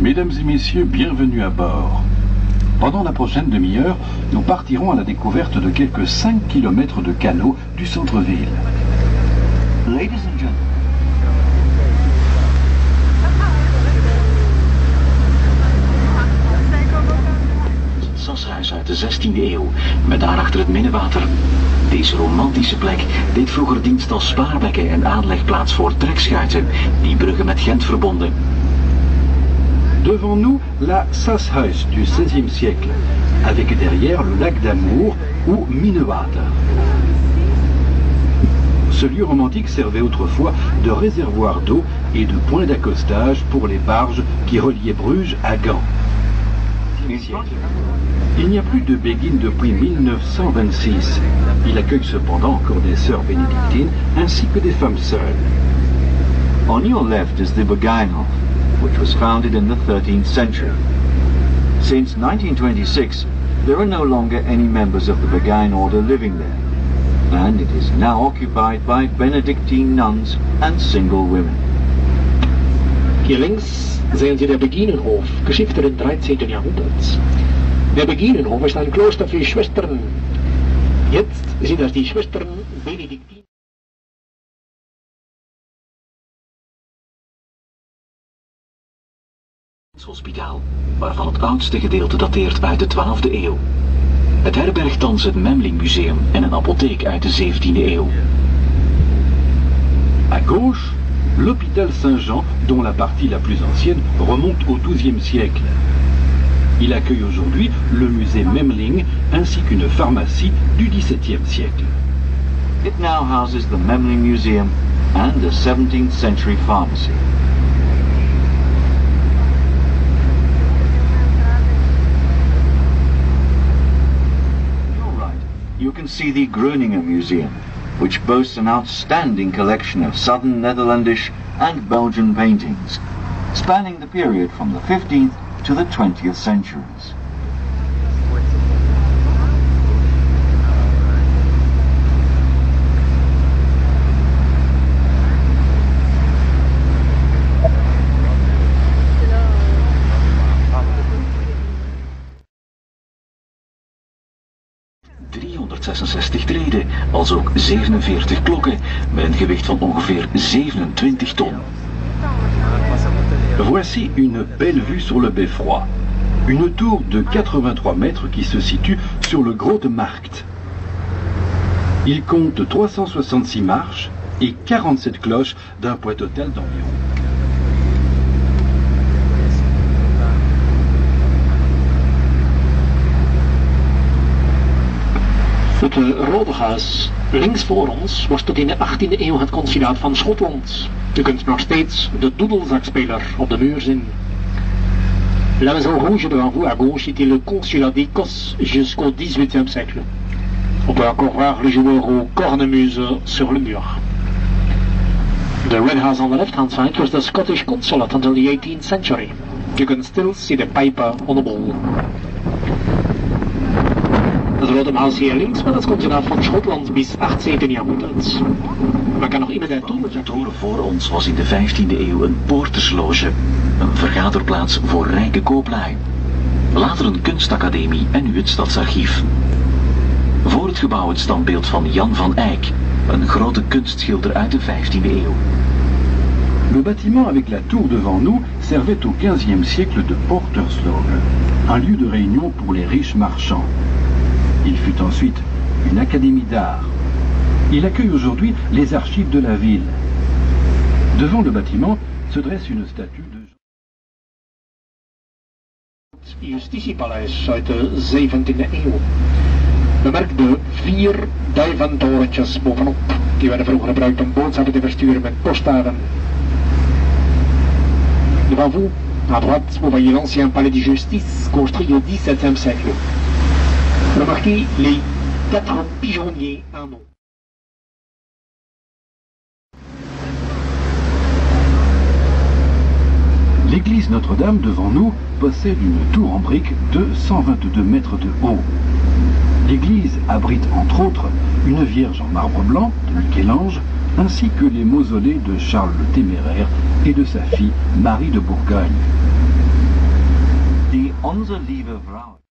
Mesdames et messieurs, bienvenue à bord. Pendant la prochaine demi-heure, nous partirons à la découverte de quelques 5 km de canaux du centre-ville. Ladies and gentlemen. Sashuis uit de 16e eeuw, met daarachter het Minnewater. Deze romantische plek deed vroeger dienst als spaarbekken en aanlegplaats voor trekschuiten, die Brugge met Gent verbonden. Devant nous, la Sashuis du XVIe siècle, avec derrière le lac d'Amour ou Minnewater. Ce lieu romantique servait autrefois de réservoir d'eau et de point d'accostage pour les barges qui reliaient Bruges à Gand. Il n'y a plus de Begin depuis 1926. Il accueille cependant encore des sœurs bénédictines ainsi que des femmes seules. On your left is the Begijnhof, which was founded in the 13th century. Since 1926, there are no longer any members of the Begijn order living there, and it is now occupied by Benedictine nuns and single women. Hier links sehen Sie der Beginenhof, Geschichte des 13. Jahrhunderts. Der Beginenhof ist ein Kloster für Schwestern. Jetzt sind das die Schwestern Benediktine. Het hospitaal, waarvan het oudste gedeelte dateert uit de 12e eeuw. Het herbergt thans het Memling Museum en een apotheek uit de 17e eeuw. À gauche, l'hôpital Saint-Jean, dont la partie la plus ancienne remonte au XIIe siècle. Il accueille aujourd'hui le musée Memling ainsi qu'une pharmacie du XVIIe siècle. It now houses the Memling Museum and a 17th century pharmacy. On your right, you can see the Groningen Museum, which boasts an outstanding collection of southern Netherlandish and Belgian paintings, spanning the period from the 15th to the 20th centuries. Treden, als ook 47 klokken, met een gewicht van ongeveer 27 ton. Voici une belle vue sur le beffroi. Une tour de 83 mètres qui se situe sur le Grote Markt. Il compte 366 marches et 47 cloches d'un poids total d'environ. Het Rode Huis, links voor ons, was tot in de 18e eeuw het consulaat van Schotland. U kunt nog steeds de doedelzakspeler op de muur zien. La Maison Rouge devant vous à gauche était le consulat d'Écosse jusqu'au XVIIIe siècle. On peut encore voir le joueur au cornemuse sur le mur. The Red House on the left-hand side was the Scottish consulate until the 18th century. You can still see the piper on the wall. Het Rode Huis hier links was het consulaat van Schotland bis 18e jahrhundert. Maar kan nog iemand naartoe? De toren voor ons was in de 15e eeuw een poortersloge, een vergaderplaats voor rijke kooplui. Later een kunstacademie en nu het stadsarchief. Voor het gebouw het standbeeld van Jan van Eyck, een grote kunstschilder uit de 15e eeuw. Le bâtiment avec la tour devant nous servait au XVe siècle de Portersloge, un lieu de réunion pour les riches marchands. Il fut ensuite une académie d'art. Il accueille aujourd'hui les archives de la ville. Devant le bâtiment se dresse une statue de... Justitiepaleis uit de 17e eeuw. Bemerk de 4 duiventorentjes bovenop. Die werden vroeger gebruikt om boodschappen te versturen met postdagen. Devant vous, à droite, vous voyez l'ancien palais de justice construit au XVIIe siècle. Remarquez les 4 pigeonniers en eau. L'église Notre-Dame devant nous possède une tour en briques de 122 mètres de haut. L'église abrite entre autres une Vierge en marbre blanc de Michel-Ange ainsi que les mausolées de Charles le Téméraire et de sa fille Marie de Bourgogne. Onze Lieve Vrouwen.